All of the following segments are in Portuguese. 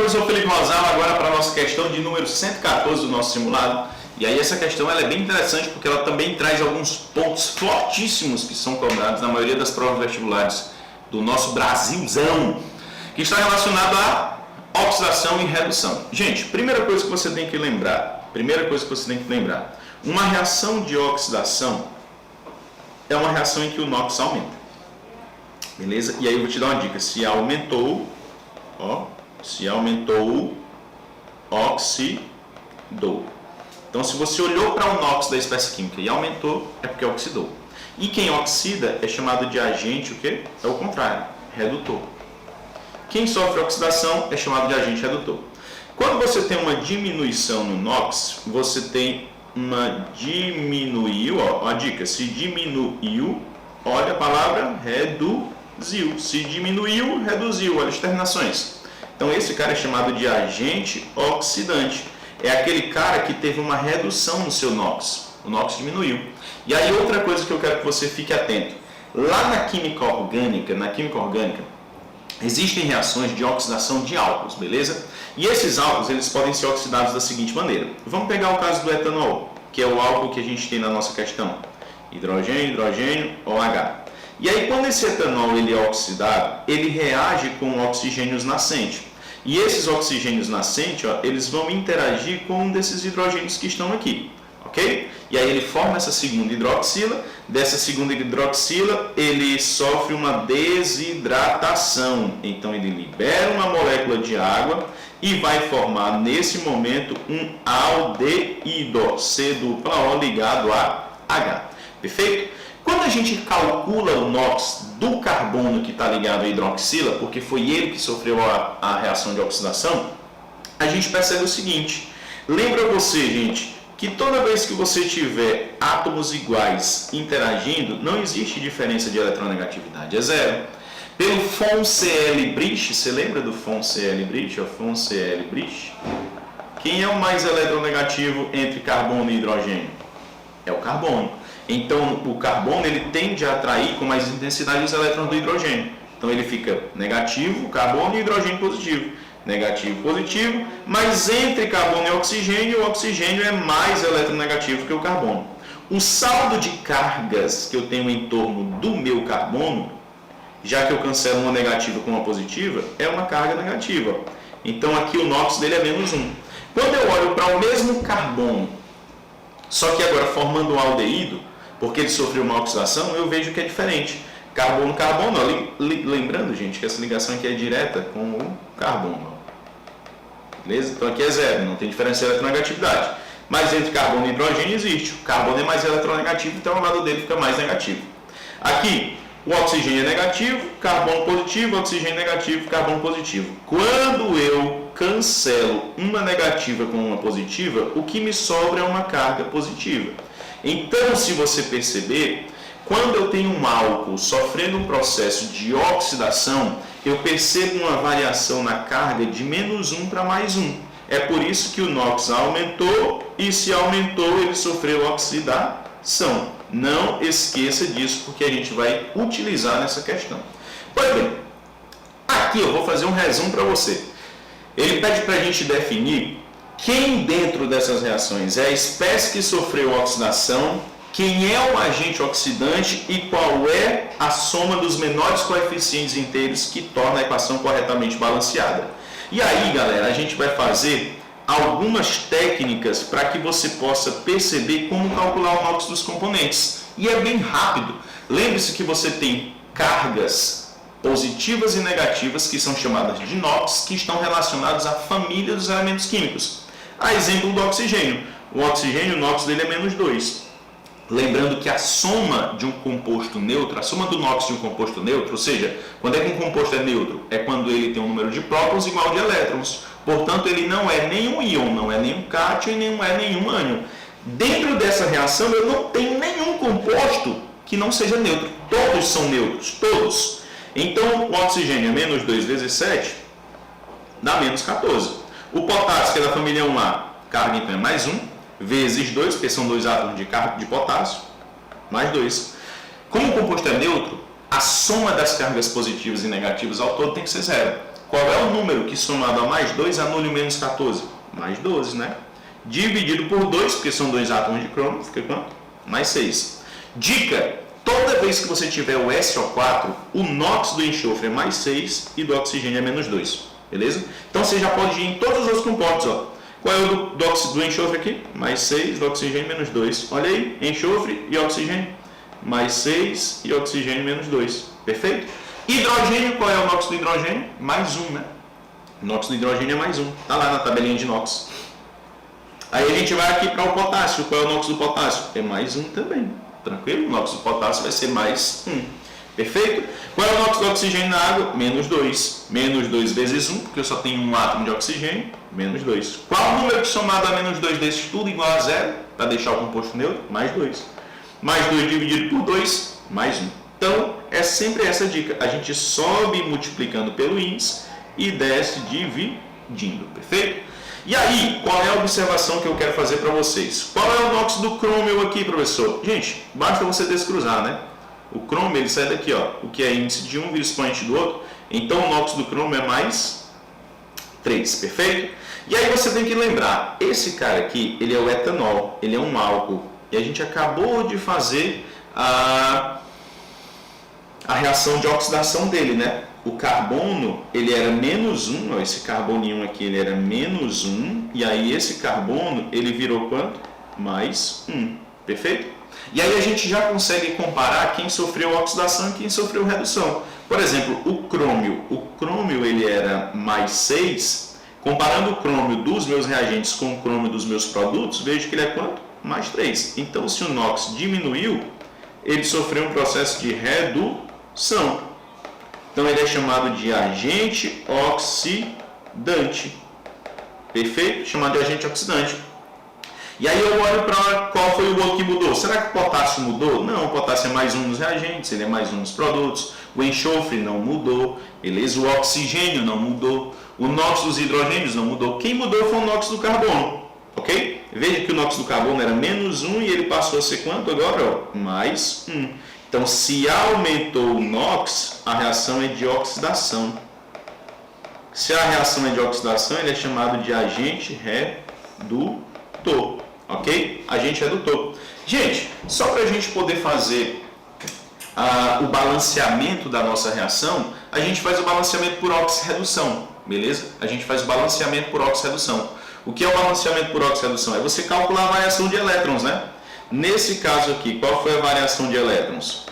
professor Felipe Rosal, agora para a nossa questão de número 114 do nosso simulado. E aí essa questão ela é bem interessante porque ela também traz alguns pontos fortíssimos que são cobrados na maioria das provas vestibulares do nosso Brasilzão, que está relacionado à oxidação e redução. Gente, primeira coisa que você tem que lembrar, uma reação de oxidação é uma reação em que o NOx aumenta. Beleza? E aí eu vou te dar uma dica, se aumentou, oxidou. Então, se você olhou para o NOx da espécie química e aumentou, é porque oxidou. E quem oxida é chamado de agente, o quê? É o contrário, redutor. Quem sofre oxidação é chamado de agente redutor. Quando você tem uma diminuição no NOx, você tem uma diminuiu, a dica, se diminuiu, olha a palavra reduziu. Se diminuiu, reduziu, olha as terminações. Então, esse cara é chamado de agente oxidante. É aquele cara que teve uma redução no seu NOx. O NOx diminuiu. E aí outra coisa que eu quero que você fique atento. Lá na química orgânica, existem reações de oxidação de álcools, beleza? E esses álcools, eles podem ser oxidados da seguinte maneira. Vamos pegar o caso do etanol, que é o álcool que a gente tem na nossa questão. Hidrogênio, hidrogênio, OH. E aí quando esse etanol ele é oxidado, ele reage com oxigênios nascentes. E esses oxigênios nascentes, eles vão interagir com um desses hidrogênios que estão aqui, ok? E aí ele forma essa segunda hidroxila. Dessa segunda hidroxila, ele sofre uma desidratação. Então ele libera uma molécula de água e vai formar nesse momento um aldeído, C dupla O ligado a H. Perfeito? Quando a gente calcula o NOx do carbono que está ligado à hidroxila, porque foi ele que sofreu a reação de oxidação, a gente percebe o seguinte. Lembra você, gente, que toda vez que você tiver átomos iguais interagindo, não existe diferença de eletronegatividade, é zero. Pelo Fon-Cl-Brich, você lembra do Fon-Cl-Brich? Quem é o mais eletronegativo entre carbono e hidrogênio? É o carbono. Então, o carbono ele tende a atrair com mais intensidade os elétrons do hidrogênio. Então, ele fica negativo, carbono e hidrogênio positivo. Negativo, positivo, mas entre carbono e oxigênio, o oxigênio é mais eletronegativo que o carbono. O saldo de cargas que eu tenho em torno do meu carbono, já que eu cancelo uma negativa com uma positiva, é uma carga negativa. Então, aqui o NOx dele é menos 1. Quando eu olho para o mesmo carbono, só que agora formando um aldeído, porque ele sofreu uma oxidação, eu vejo que é diferente. Carbono, carbono, lembrando, gente, que essa ligação aqui é direta com o carbono. Beleza? Então aqui é zero, não tem diferença de eletronegatividade. Mas entre carbono e hidrogênio existe. O carbono é mais eletronegativo, então o lado dele fica mais negativo. Aqui, o oxigênio é negativo, carbono positivo, oxigênio negativo, carbono positivo. Quando eu cancelo uma negativa com uma positiva, o que me sobra é uma carga positiva. Então, se você perceber, quando eu tenho um álcool sofrendo um processo de oxidação, eu percebo uma variação na carga de menos 1 para mais 1. É por isso que o NOx aumentou e se aumentou, ele sofreu oxidação. Não esqueça disso, porque a gente vai utilizar nessa questão. Pois bem, aqui eu vou fazer um resumo para você. Ele pede para a gente definir quem dentro dessas reações é a espécie que sofreu oxidação, quem é o agente oxidante e qual é a soma dos menores coeficientes inteiros que torna a equação corretamente balanceada. E aí, galera, a gente vai fazer algumas técnicas para que você possa perceber como calcular o NOx dos componentes. E é bem rápido. Lembre-se que você tem cargas positivas e negativas, que são chamadas de NOx, que estão relacionadas à família dos elementos químicos. A exemplo do oxigênio. O oxigênio, o NOx dele é menos 2. Lembrando que a soma de um composto neutro, a soma do NOx de um composto neutro, ou seja, quando é que um composto é neutro? É quando ele tem um número de prótons igual de elétrons. Portanto, ele não é nenhum íon, não é nenhum cátion e não é nenhum ânion. Dentro dessa reação, eu não tenho nenhum composto que não seja neutro. Todos são neutros, todos. Então, o oxigênio é menos 2 vezes 7, dá menos 14. O potássio, que é da família 1A, carga então é mais 1, vezes 2, porque são 2 átomos de potássio, mais 2. Como o composto é neutro, a soma das cargas positivas e negativas ao todo tem que ser zero. Qual é o número que somado a mais 2 anule o menos 14? Mais 12, né? Dividido por 2, porque são 2 átomos de cromo, fica quanto? Mais 6. Dica: toda vez que você tiver o SO4, o NOx do enxofre é mais 6 e do oxigênio é menos 2. Beleza? Então você já pode ir em todos os outros compostos, ó. Qual é o do enxofre aqui? Mais 6, do oxigênio menos 2. Olha aí, enxofre e oxigênio. Mais 6 e oxigênio menos 2. Perfeito? Hidrogênio, qual é o NOx do hidrogênio? Mais 1, né? O NOx do hidrogênio é mais 1. Está lá na tabelinha de NOx. Aí a gente vai aqui para o potássio. Qual é o NOx do potássio? É mais 1 também. Tranquilo? O NOx do potássio vai ser mais 1. Perfeito? Qual é o NOx do oxigênio na água? Menos 2. Menos 2 vezes 1, porque eu só tenho um átomo de oxigênio. Menos 2. Qual o número que somado a menos 2 desses tudo igual a 0? Para deixar o composto neutro? Mais 2. Mais 2 dividido por 2, mais 1. Então, é sempre essa dica. A gente sobe multiplicando pelo índice e desce dividindo. Perfeito? E aí, qual é a observação que eu quero fazer para vocês? Qual é o NOx do crômio aqui, professor? Gente, basta você descruzar, né? O crômio, ele sai daqui, ó. O que é índice de um vira expoente do outro. Então, o NOx do crômio é mais 3, perfeito? E aí você tem que lembrar, esse cara aqui, ele é o etanol, ele é um álcool. E a gente acabou de fazer a reação de oxidação dele, né? O carbono, ele era menos 1, ó, esse carboninho aqui, ele era menos 1, e aí esse carbono, ele virou quanto? Mais 1, perfeito? E aí a gente já consegue comparar quem sofreu oxidação e quem sofreu redução. Por exemplo, o crômio ele era mais 6, comparando o crômio dos meus reagentes com o crômio dos meus produtos, vejo que ele é quanto? Mais 3. Então, se o NOx diminuiu, ele sofreu um processo de redução. Então, ele é chamado de agente oxidante. Perfeito? Chamado de agente oxidante. E aí eu olho para qual foi o outro que mudou. Será que o potássio mudou? Não, o potássio é mais um nos reagentes, ele é mais um nos produtos. O enxofre não mudou, beleza? O oxigênio não mudou. O NOx dos hidrogênios não mudou. Quem mudou foi o NOx do carbono. Ok? Veja que o NOx do carbono era menos 1 e ele passou a ser quanto agora? Ó, mais 1. Então, se aumentou o NOx, a reação é de oxidação. Se a reação é de oxidação, ele é chamado de agente redutor. Ok? Agente redutor. Gente, só para a gente poder fazer o balanceamento da nossa reação, a gente faz o balanceamento por oxirredução. Beleza? A gente faz o balanceamento por oxirredução. O que é o balanceamento por oxirredução? É você calcular a variação de elétrons, né? Nesse caso aqui, qual foi a variação de elétrons?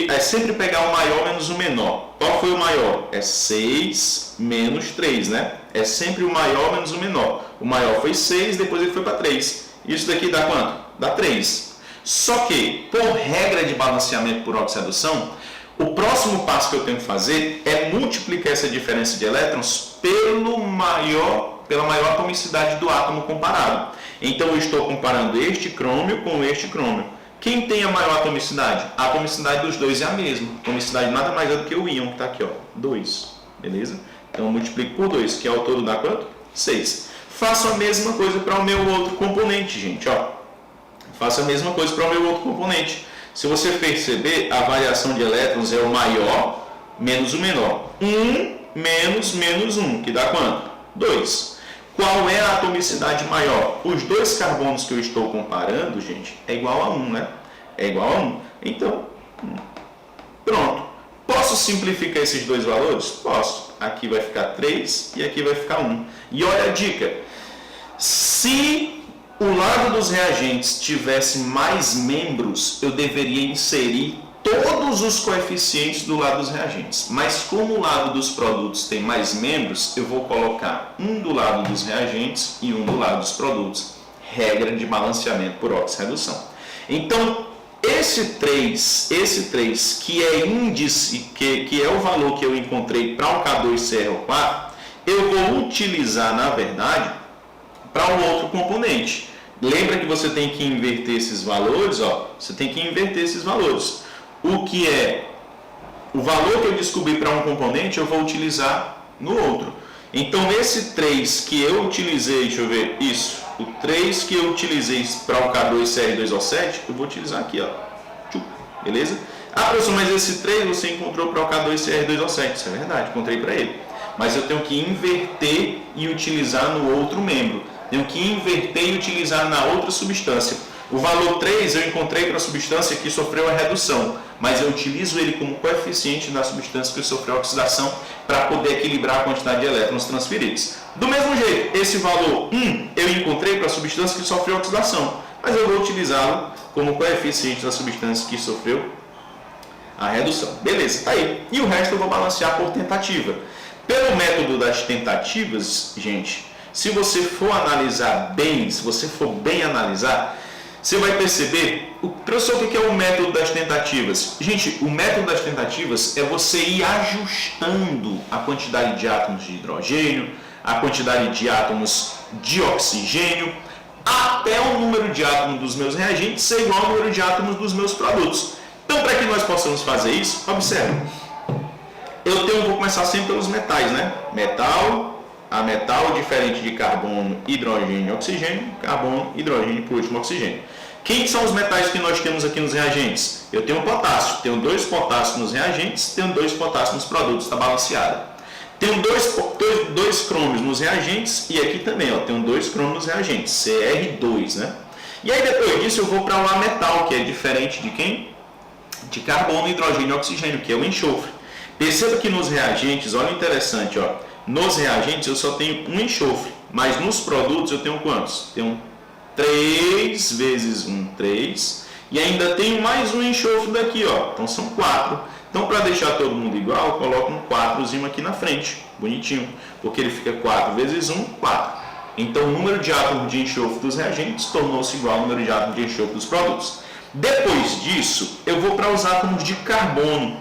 É sempre pegar o maior menos o menor. Qual foi o maior? É 6 menos 3, né? É sempre o maior menos o menor. O maior foi 6, depois ele foi para 3. Isso daqui dá quanto? Dá 3. Só que, por regra de balanceamento por oxirredução, o próximo passo que eu tenho que fazer é multiplicar essa diferença de elétrons pela maior atomicidade do átomo comparado. Então, eu estou comparando este crômio com este crômio. Quem tem a maior atomicidade? A atomicidade dos dois é a mesma. A atomicidade nada mais é do que o íon que está aqui, ó, 2. Beleza? Então, eu multiplico por 2, que ao todo dá quanto? 6. Faço a mesma coisa para o meu outro componente, gente. Ó. Faço a mesma coisa para o meu outro componente. Se você perceber, a variação de elétrons é o maior menos o menor. 1 menos 1, que dá quanto? 2. Qual é a atomicidade maior? Os dois carbonos que eu estou comparando, gente, é igual a 1, né? É igual a 1. Então, pronto. Posso simplificar esses dois valores? Posso. Aqui vai ficar 3 e aqui vai ficar 1. E olha a dica. Se o lado dos reagentes tivesse mais membros, eu deveria inserir todos os coeficientes do lado dos reagentes. Mas como o lado dos produtos tem mais membros, eu vou colocar um do lado dos reagentes e um do lado dos produtos. Regra de balanceamento por oxirredução. Então, esse 3 que é índice, que é o valor que eu encontrei para o K2CrO4, eu vou utilizar, na verdade, para um outro componente. Lembra que você tem que inverter esses valores? Ó, você tem que inverter esses valores. O que é o valor que eu descobri para um componente, eu vou utilizar no outro. Então, esse 3 que eu utilizei, deixa eu ver, isso. O 3 que eu utilizei para o K2CR2O7, eu vou utilizar aqui, ó. Beleza? Ah, professor, mas esse 3 você encontrou para o K2CR2O7. Isso é verdade, encontrei para ele. mas eu tenho que inverter e utilizar no outro membro. Tenho que inverter e utilizar na outra substância. O valor 3 eu encontrei para a substância que sofreu a redução, mas eu utilizo ele como coeficiente da substância que sofreu a oxidação para poder equilibrar a quantidade de elétrons transferidos. Do mesmo jeito, esse valor 1 eu encontrei para a substância que sofreu a oxidação, mas eu vou utilizá-lo como coeficiente da substância que sofreu a redução. Beleza, tá aí. E o resto eu vou balancear por tentativa. Pelo método das tentativas, gente, se você for analisar bem, se você for bem analisar, você vai perceber, professor, o que é o método das tentativas? Gente, o método das tentativas é você ir ajustando a quantidade de átomos de hidrogênio, a quantidade de átomos de oxigênio, até o número de átomos dos meus reagentes ser igual ao número de átomos dos meus produtos. Então, para que nós possamos fazer isso, observe. Vou começar sempre pelos metais, né? Metal, diferente de carbono, hidrogênio e oxigênio, carbono, hidrogênio e por último oxigênio. Quem são os metais que nós temos aqui nos reagentes? Eu tenho potássio, tenho 2 potássios nos reagentes, tenho 2 potássios nos produtos, está balanceado. Tenho dois crômios nos reagentes e aqui também, ó, tenho 2 crômios nos reagentes, Cr2, né? E aí depois disso eu vou para o ametal, que é diferente de quem? De carbono, hidrogênio e oxigênio, que é o enxofre. Perceba que nos reagentes, olha interessante, ó, nos reagentes eu só tenho um enxofre, mas nos produtos eu tenho quantos? Tenho 3 vezes 1, 3, e ainda tenho mais um enxofre daqui, ó, então são 4. Então, para deixar todo mundo igual, eu coloco um 4zinho aqui na frente, bonitinho, porque ele fica 4 vezes 1, 4. Então, o número de átomos de enxofre dos reagentes tornou-se igual ao número de átomos de enxofre dos produtos. Depois disso, eu vou para os átomos de carbono.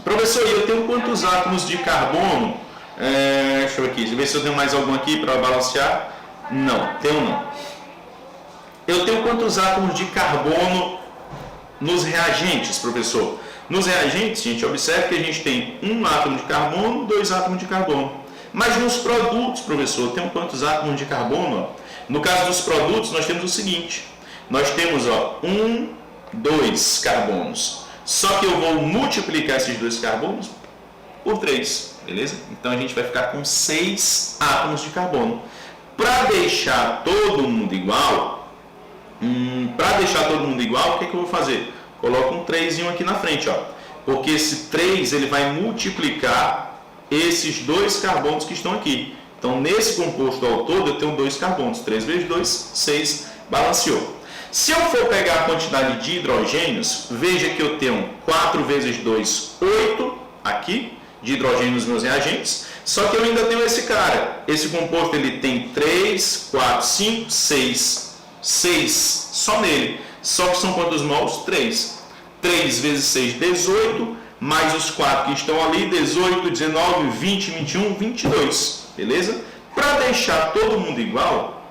Professor, eu tenho quantos átomos de carbono? Deixa eu ver aqui, ver se eu tenho mais algum aqui para balancear. Não, tenho não. Eu tenho quantos átomos de carbono nos reagentes, professor? Nos reagentes, gente, observe que a gente tem um átomo de carbono, 2 átomos de carbono. Mas nos produtos, professor, eu tenho quantos átomos de carbono? No caso dos produtos, nós temos o seguinte. Nós temos 2 carbonos. Só que eu vou multiplicar esses 2 carbonos por 3, beleza? Então a gente vai ficar com 6 átomos de carbono. Para deixar todo mundo igual, o que eu vou fazer? Coloco um 3 aqui na frente, ó, porque esse 3 ele vai multiplicar esses 2 carbonos que estão aqui. Então, nesse composto ao todo, eu tenho 2 carbonos. 3 vezes 2, 6, balanceou. Se eu for pegar a quantidade de hidrogênios, veja que eu tenho 4 vezes 2, 8 aqui, de hidrogênio nos meus reagentes, só que eu ainda tenho esse cara. Esse composto ele tem 3, 4, 5, 6 só nele. Só que são quantos mols? 3. 3 vezes 6, 18, mais os 4 que estão ali, 18, 19, 20, 21, 22. Beleza? Para deixar todo mundo igual,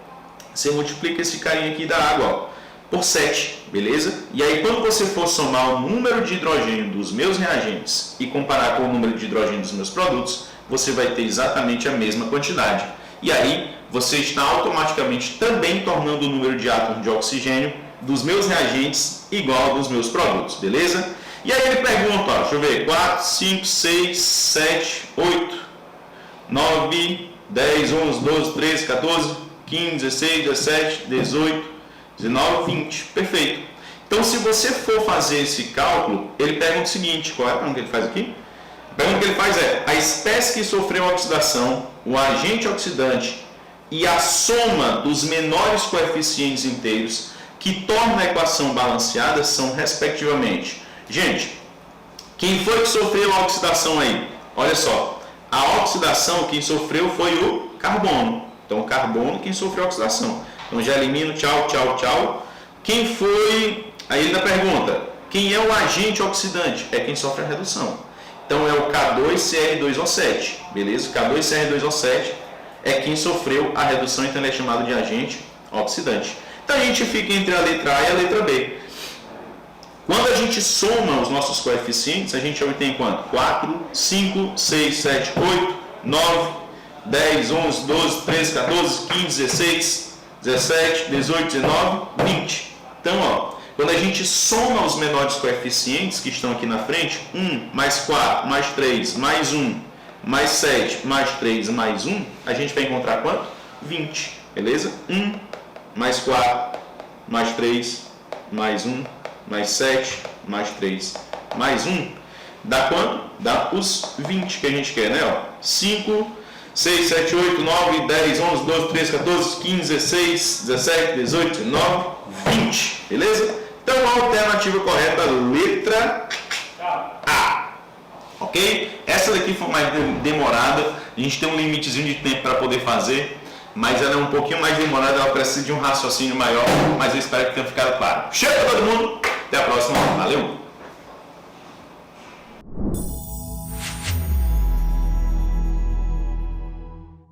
você multiplica esse carinha aqui da água, ó, por 7, beleza? E aí quando você for somar o número de hidrogênio dos meus reagentes e comparar com o número de hidrogênio dos meus produtos, você vai ter exatamente a mesma quantidade. E aí você está automaticamente também tornando o número de átomos de oxigênio dos meus reagentes igual ao dos meus produtos, beleza? E aí ele pergunta, ó, deixa eu ver, 4, 5, 6, 7, 8, 9, 10, 11, 12, 13, 14, 15, 16, 17, 18, 19, 20, perfeito. Então se você for fazer esse cálculo, ele pergunta o seguinte, qual é a pergunta que ele faz aqui? A pergunta que ele faz é, a espécie que sofreu a oxidação, o agente oxidante e a soma dos menores coeficientes inteiros que tornam a equação balanceada são, respectivamente. Gente, quem foi que sofreu a oxidação aí? Olha só, a oxidação quem sofreu foi o carbono. Então, o carbono quem sofreu a oxidação. Então, já elimino, tchau, tchau, tchau. Quem foi... Aí ele ainda pergunta, quem é o agente oxidante? É quem sofre a redução. Então, é o K2Cr2O7, beleza? K2Cr2O7 é quem sofreu a redução, então ele é chamado de agente oxidante. Então a gente fica entre a letra A e a letra B. Quando a gente soma os nossos coeficientes, a gente obtém quanto? 4, 5, 6, 7, 8, 9, 10, 11, 12, 13, 14, 15, 16, 17, 18, 19, 20. Então, ó, quando a gente soma os menores coeficientes que estão aqui na frente, 1 mais 4 mais 3 mais 1 mais 7, mais 3, mais 1, a gente vai encontrar quanto? 20, beleza? 1, mais 4, mais 3, mais 1, mais 7, mais 3, mais 1, dá quanto? Dá os 20 que a gente quer, né? Ó, 5, 6, 7, 8, 9, 10, 11, 12, 13, 14, 15, 16, 17, 18, 19, 20, beleza? Então a alternativa correta, letra A, ok? Essa daqui foi mais demorada, a gente tem um limitezinho de tempo para poder fazer, mas ela é um pouquinho mais demorada, ela precisa de um raciocínio maior, mas eu espero que tenha ficado claro. Chega todo mundo, até a próxima, valeu!